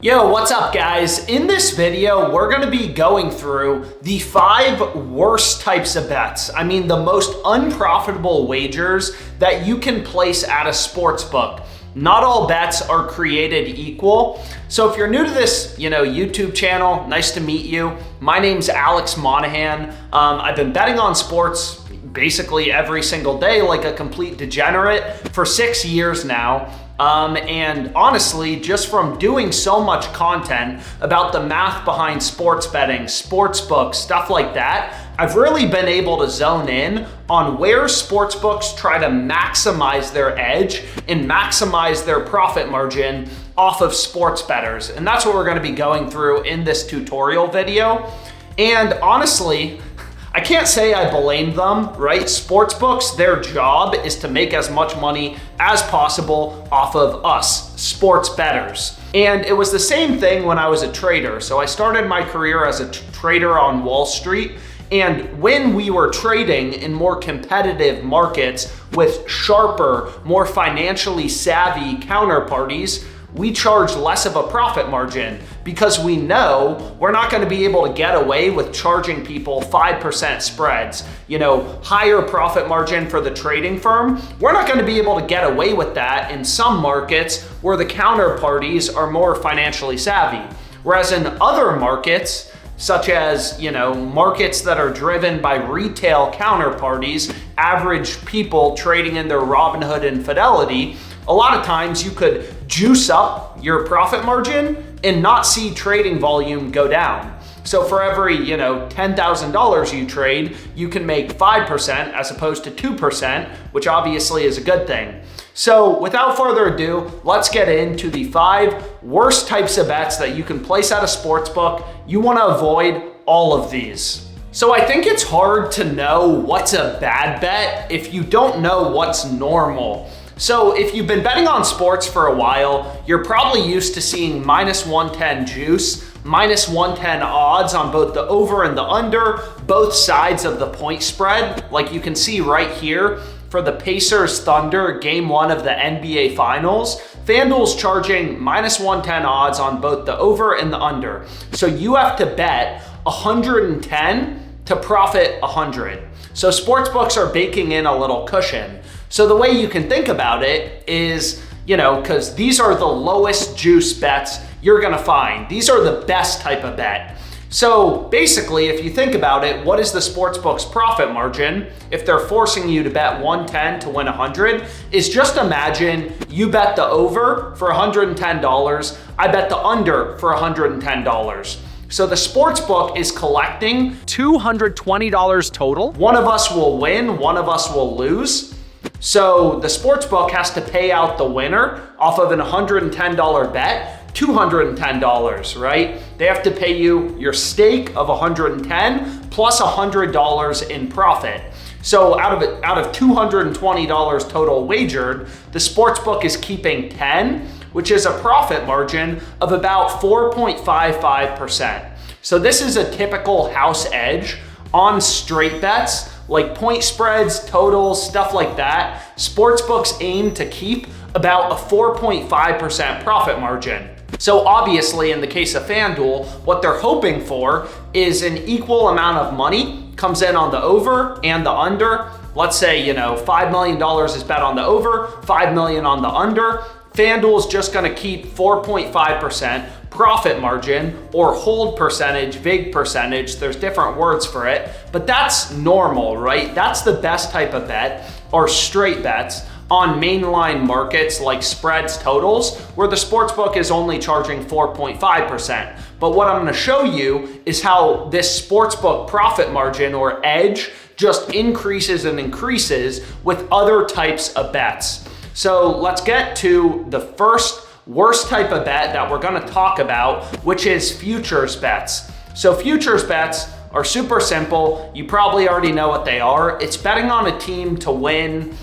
Yo, what's up guys? In this video, we're gonna be going through the 5 worst types of bets. I mean, the most unprofitable wagers that you can place at a sports book. Not all bets are created equal. So if you're new to this, YouTube channel, nice to meet you. My name's Alex Monahan. I've been betting on sports basically every single day like a complete degenerate for 6 years now. And honestly, just from doing so much content about the math behind sports betting, sports books, stuff like that, I've really been able to zone in on where sports books try to maximize their edge and maximize their profit margin off of sports bettors. And that's what we're going to be going through in this tutorial video. And honestly, I can't say I blame them, right? Sportsbooks, their job is to make as much money as possible off of us, sports bettors. And it was the same thing when I was a trader. So I started my career as a trader on Wall Street. And when we were trading in more competitive markets with sharper, more financially savvy counterparties, we charge less of a profit margin because we know we're not going to be able to get away with charging people 5% spreads, higher profit margin for the trading firm. We're not going to be able to get away with that in some markets where the counterparties are more financially savvy. Whereas in other markets, such as, markets that are driven by retail counterparties, average people trading in their Robinhood and Fidelity, a lot of times you could juice up your profit margin and not see trading volume go down. So for every, $10,000 you trade, you can make 5% as opposed to 2%, which obviously is a good thing. So without further ado, let's get into the 5 worst types of bets that you can place at a sports book. You want to avoid all of these. So I think it's hard to know what's a bad bet if you don't know what's normal. So if you've been betting on sports for a while, you're probably used to seeing -110 juice, -110 odds on both the over and the under, both sides of the point spread. Like you can see right here for the Pacers Thunder game 1 of the NBA Finals, FanDuel's charging -110 odds on both the over and the under. So you have to bet 110 to profit 100. So sportsbooks are baking in a little cushion. So the way you can think about it is, because these are the lowest juice bets you're gonna find. These are the best type of bet. So basically, if you think about it, what is the sportsbook's profit margin if they're forcing you to bet 110 to win 100? Is just imagine you bet the over for $110, I bet the under for $110. So the sportsbook is collecting $220 total. One of us will win, one of us will lose. So the sportsbook has to pay out the winner off of an $110 bet, $210, right? They have to pay you your stake of $110 plus $100 in profit. So out of $220 total wagered, the sportsbook is keeping 10, which is a profit margin of about 4.55%. So this is a typical house edge on straight bets, like point spreads, totals, stuff like that. Sportsbooks aim to keep about a 4.5% profit margin. So obviously in the case of FanDuel, what they're hoping for is an equal amount of money comes in on the over and the under. Let's say, $5 million is bet on the over, $5 million on the under. FanDuel's just gonna keep 4.5% profit margin or hold percentage, vig percentage, there's different words for it, but that's normal, right? That's the best type of bet, or straight bets on mainline markets like spreads, totals, where the sportsbook is only charging 4.5%. But what I'm gonna show you is how this sportsbook profit margin or edge just increases and increases with other types of bets. So let's get to the first worst type of bet that we're gonna talk about, which is futures bets. So futures bets are super simple. You probably already know what they are. It's betting on a team to win,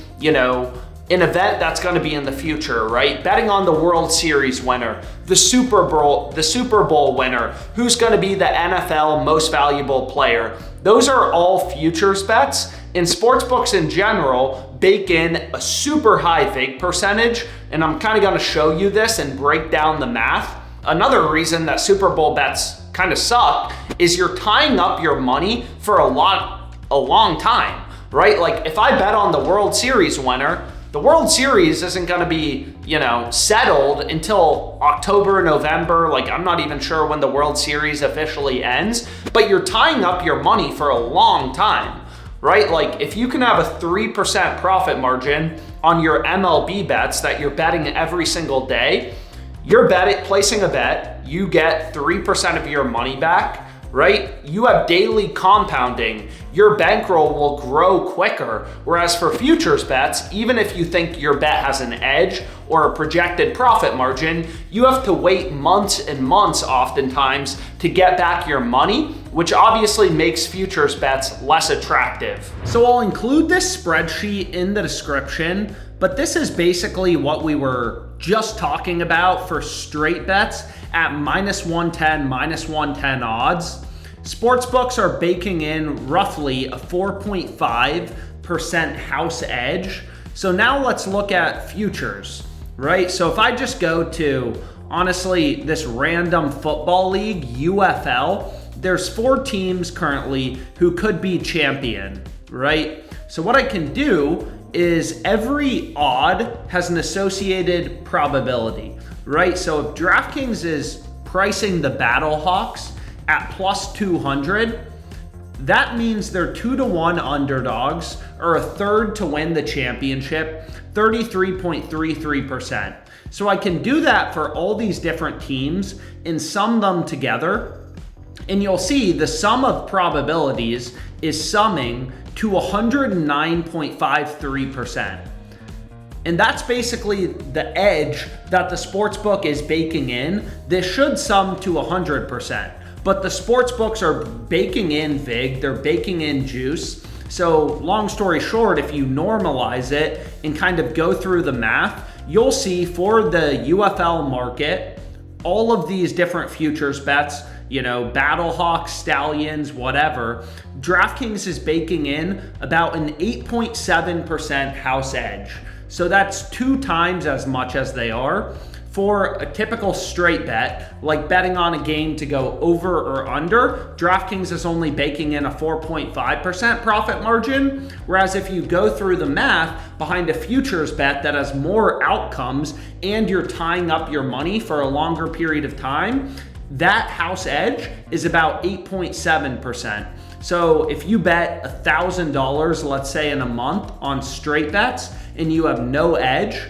an event that's gonna be in the future, right? Betting on the World Series winner, the Super Bowl winner, who's gonna be the NFL most valuable player. Those are all futures bets. And sportsbooks in general bake in a super high vig percentage, and I'm kind of gonna show you this and break down the math Another reason that Super Bowl bets kind of suck is you're tying up your money for a long time, right? Like if I bet on the World Series winner, the World Series isn't gonna be, settled until October, November. Like I'm not even sure when the World Series officially ends, but you're tying up your money for a long time, right? Like if you can have a 3% profit margin on your MLB bets that you're betting every single day, you're placing a bet, you get 3% of your money back, right? You have daily compounding. Your bankroll will grow quicker. Whereas for futures bets, even if you think your bet has an edge or a projected profit margin, you have to wait months and months oftentimes to get back your money, which obviously makes futures bets less attractive. So I'll include this spreadsheet in the description, but this is basically what we were just talking about for straight bets at -110, -110 odds. Sportsbooks are baking in roughly a 4.5% house edge. So now let's look at futures, right? So if I just go to, honestly, this random football league, UFL, there's 4 teams currently who could be champion, right? So what I can do is every odd has an associated probability, right? So if DraftKings is pricing the Battlehawks at +200, that means they're 2-1 underdogs or a third to win the championship, 33.33%. So I can do that for all these different teams and sum them together. And you'll see the sum of probabilities is summing to 109.53%. And that's basically the edge that the sportsbook is baking in. This should sum to 100%, but the sportsbooks are baking in vig, they're baking in juice. So long story short, if you normalize it and kind of go through the math, you'll see for the UFL market, all of these different futures bets, Battlehawks, Stallions, whatever, DraftKings is baking in about an 8.7% house edge. So that's 2 times as much as they are. For a typical straight bet, like betting on a game to go over or under, DraftKings is only baking in a 4.5% profit margin. Whereas if you go through the math behind a futures bet that has more outcomes and you're tying up your money for a longer period of time, that house edge is about 8.7%. So if you bet $1,000, let's say in a month on straight bets and you have no edge,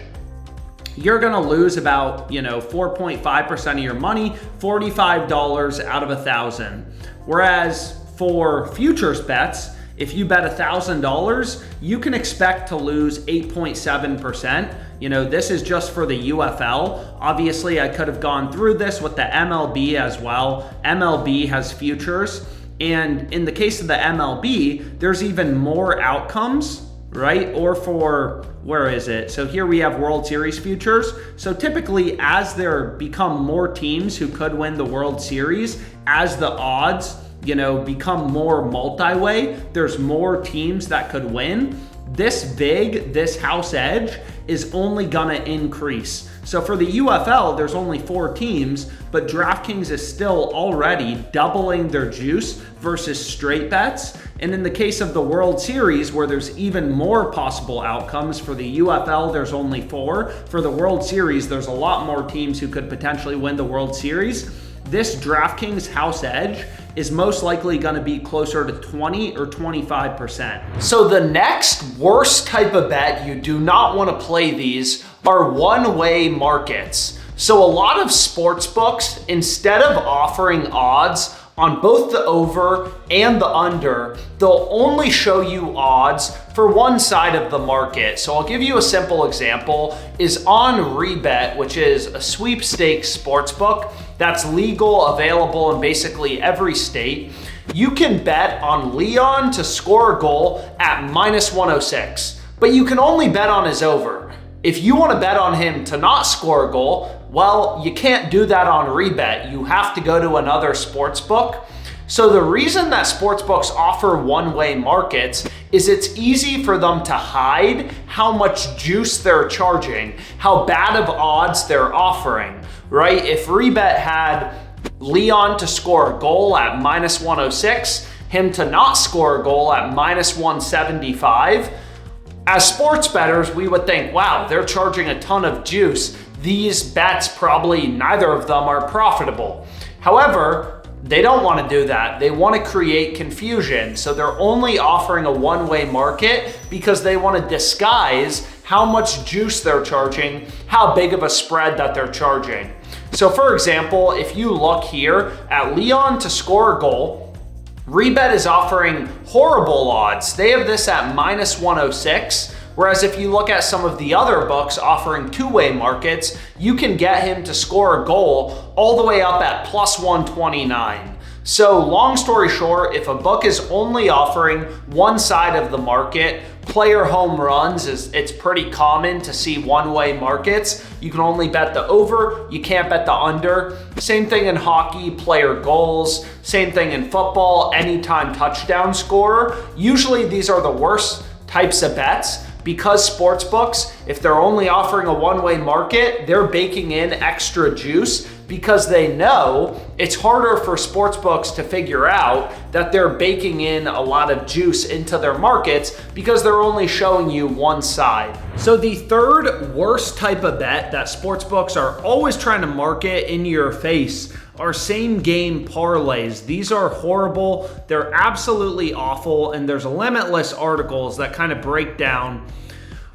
you're gonna lose about 4.5% of your money, $45 out of 1,000. Whereas for futures bets, if you bet $1,000, you can expect to lose 8.7%. This is just for the UFL. Obviously, I could have gone through this with the MLB as well. MLB has futures. And in the case of the MLB, there's even more outcomes, right? Or for, where is it? So here we have World Series futures. So typically, as there become more teams who could win the World Series, as the odds become more multi-way, there's more teams that could win. This house edge is only gonna increase. So for the UFL, there's only 4 teams, but DraftKings is still already doubling their juice versus straight bets. And in the case of the World Series, where there's even more possible outcomes, for the UFL, there's only 4. For the World Series, there's a lot more teams who could potentially win the World Series. This DraftKings house edge is most likely going to be closer to 20 or 25%. So the next worst type of bet, you do not want to play these, are one-way markets. So a lot of sports books, instead of offering odds on both the over and the under, they'll only show you odds for one side of the market. So I'll give you a simple example, is on Rebet, which is a sweepstakes sports book that's legal, available in basically every state. You can bet on Leon to score a goal at -106, but you can only bet on his over. If you want to bet on him to not score a goal, well, you can't do that on Rebet. You have to go to another sports book. So the reason that sports books offer one-way markets is it's easy for them to hide how much juice they're charging, how bad of odds they're offering, right? If Rebet had Leon to score a goal at -106, him to not score a goal at -175, as sports bettors, we would think, wow, they're charging a ton of juice. These bets, probably neither of them are profitable. However, they don't want to do that. They want to create confusion. So they're only offering a one-way market because they want to disguise how much juice they're charging, how big of a spread that they're charging. So for example, if you look here at Leon to score a goal, Rebet is offering horrible odds. They have this at -106. Whereas if you look at some of the other books offering two-way markets, you can get him to score a goal all the way up at +129. So long story short, if a book is only offering one side of the market, player home runs, it's pretty common to see one-way markets. You can only bet the over, you can't bet the under. Same thing in hockey, player goals. Same thing in football, anytime touchdown scorer. Usually these are the worst types of bets, because sportsbooks, if they're only offering a one-way market, they're baking in extra juice because they know it's harder for sportsbooks to figure out that they're baking in a lot of juice into their markets because they're only showing you one side. So the third worst type of bet that sportsbooks are always trying to market in your face are same game parlays. These are horrible. They're absolutely awful. And there's limitless articles that kind of break down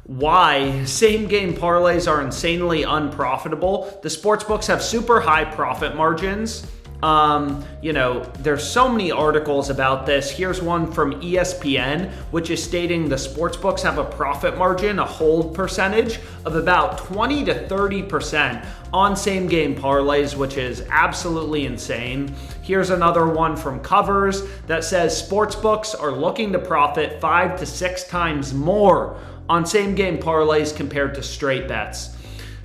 why same game parlays are insanely unprofitable. The sportsbooks have super high profit margins. There's so many articles about this. Here's one from ESPN, which is stating the sportsbooks have a profit margin, a hold percentage of about 20 to 30% on same game parlays, which is absolutely insane. Here's another one from Covers that says sportsbooks are looking to profit 5 to 6 times more on same game parlays compared to straight bets.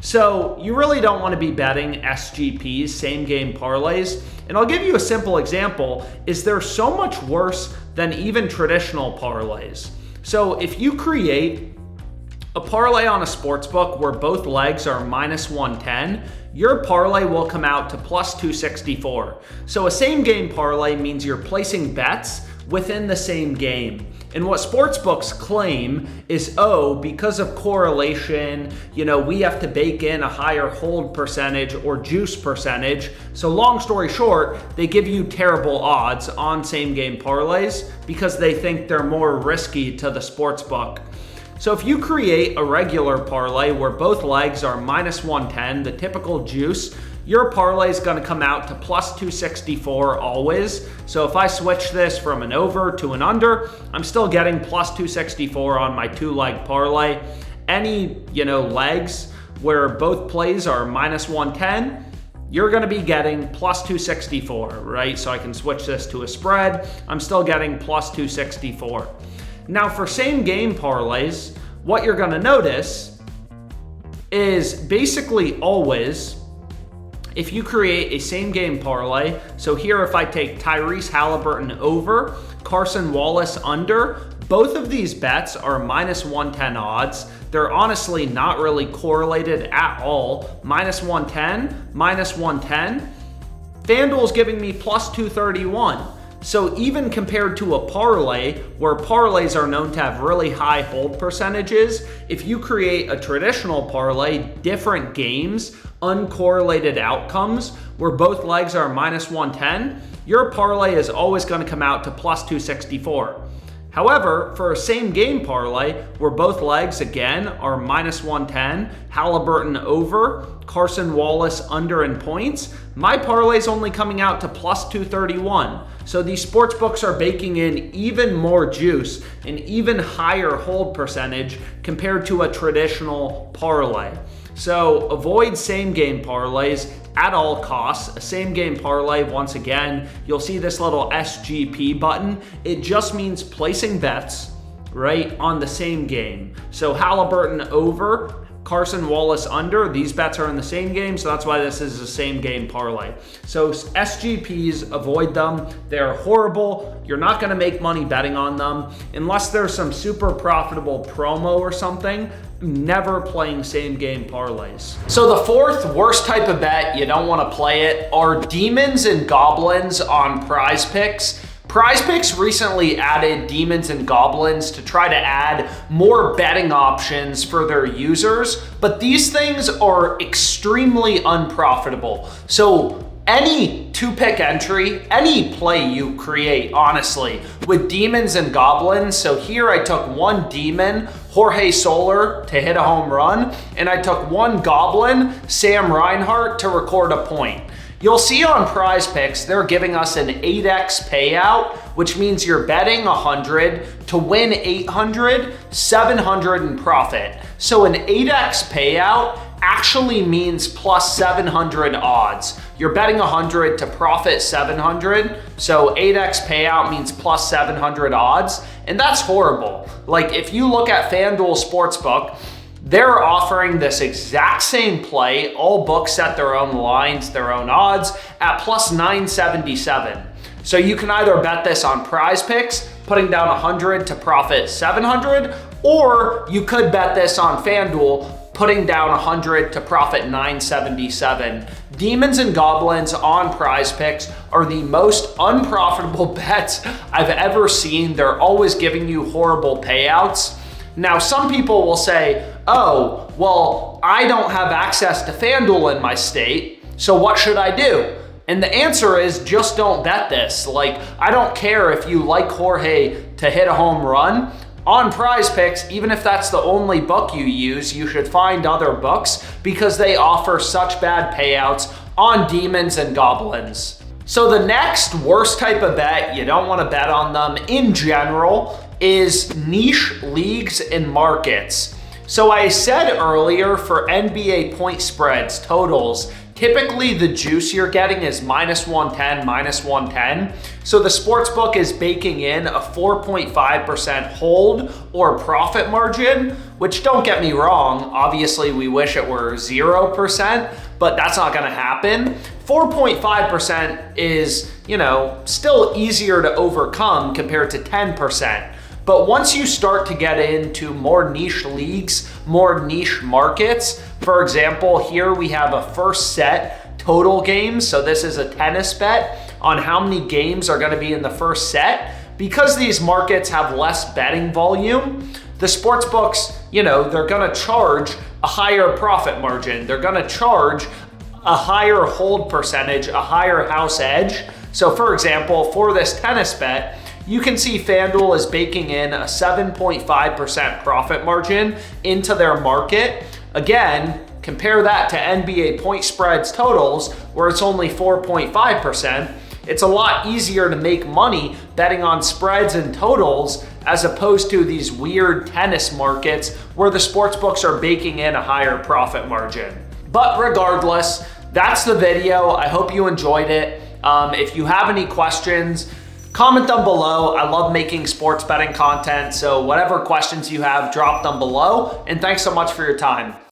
So you really don't want to be betting SGPs, same game parlays. And I'll give you a simple example, is they're so much worse than even traditional parlays. So if you create a parlay on a sportsbook where both legs are -110, your parlay will come out to +264. So a same game parlay means you're placing bets within the same game. And what sportsbooks claim is, because of correlation, we have to bake in a higher hold percentage or juice percentage. So long story short, they give you terrible odds on same game parlays because they think they're more risky to the sportsbook. So if you create a regular parlay where both legs are -110, the typical juice, your parlay is going to come out to +264 always. So if I switch this from an over to an under, I'm still getting +264 on my 2-leg parlay. Any, legs where both plays are -110, you're going to be getting +264, right? So I can switch this to a spread. I'm still getting +264. Now for same game parlays, what you're going to notice is basically always, if you create a same game parlay, so here if I take Tyrese Halliburton over, Carson Wallace under, both of these bets are -110 odds. They're honestly not really correlated at all. -110, -110. FanDuel's giving me +231. So even compared to a parlay, where parlays are known to have really high hold percentages, if you create a traditional parlay, different games, uncorrelated outcomes, where both legs are -110, your parlay is always going to come out to +264. However, for a same game parlay, where both legs again are -110, Halliburton over, Carson Wallace under in points, my parlay is only coming out to +231. So these sports books are baking in even more juice, an even higher hold percentage compared to a traditional parlay. So avoid same game parlays at all costs. A same game parlay, once again, you'll see this little SGP button. It just means placing bets, right, on the same game. So Halliburton over, Carson Wallace under, these bets are in the same game, so that's why this is a same game parlay. So SGPs, avoid them. They're horrible. You're not gonna make money betting on them unless there's some super profitable promo or something. never playing same game parlays. So the fourth worst type of bet, you don't want to play it, are demons and goblins on Prize Picks. Prize Picks recently added demons and goblins to try to add more betting options for their users, but these things are extremely unprofitable. So any two-pick entry, any play you create, honestly, with demons and goblins. So here I took one demon, Jorge Soler, to hit a home run, and I took one goblin, Sam Reinhart, to record a point. You'll see on Prize Picks, they're giving us an 8x payout, which means you're betting 100 to win 800, 700 in profit. So an 8x payout actually means plus 700 odds. You're betting 100 to profit 700. So 8x payout means plus 700 odds. And that's horrible. Like if you look at FanDuel Sportsbook, they're offering this exact same play. All books set their own lines, their own odds at plus 977. So you can either bet this on Prize Picks, putting down 100 to profit 700, or you could bet this on FanDuel, putting down 100 to profit 977. Demons and goblins on Prize Picks are the most unprofitable bets I've ever seen. They're always giving you horrible payouts. Now, some people will say, oh, well, I don't have access to FanDuel in my state, so what should I do? And the answer is just don't bet this. Like, I don't care if you like Jorge to hit a home run. On Prize Picks, even if that's the only book you use, you should find other books because they offer such bad payouts on demons and goblins. So the next worst type of bet, you don't want to bet on them in general, is niche leagues and markets. So I said earlier for NBA point spreads, totals, typically the juice you're getting is minus 110, minus 110. So the sportsbook is baking in a 4.5% hold or profit margin, which don't get me wrong, obviously we wish it were 0%, but that's not gonna happen. 4.5% is, still easier to overcome compared to 10%. But once you start to get into more niche leagues, more niche markets, for example, here we have a first set total games. So this is a tennis bet on how many games are gonna be in the first set. Because these markets have less betting volume, the sports books, they're gonna charge a higher profit margin. They're gonna charge a higher hold percentage, a higher house edge. So for example, for this tennis bet, you can see FanDuel is baking in a 7.5% profit margin into their market. Again, compare that to NBA point spreads totals where it's only 4.5%. It's a lot easier to make money betting on spreads and totals as opposed to these weird tennis markets where the sports books are baking in a higher profit margin. But regardless, that's the video. I hope you enjoyed it. If you have any questions, comment them below. I love making sports betting content, so whatever questions you have, drop them below. And thanks so much for your time.